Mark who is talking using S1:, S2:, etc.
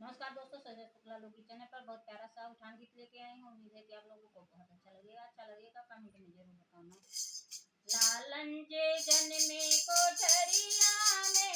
S1: नमस्कार दोस्तों, संजय शुक्ला लोग किचन है पर बहुत प्यारा सा उठान गीत लेके आई हूँ। उम्मीद है कि आप लोगों को बहुत अच्छा लगेगा कमेंट में जरूर बताना। लालन जे जन्मे कोठरिया में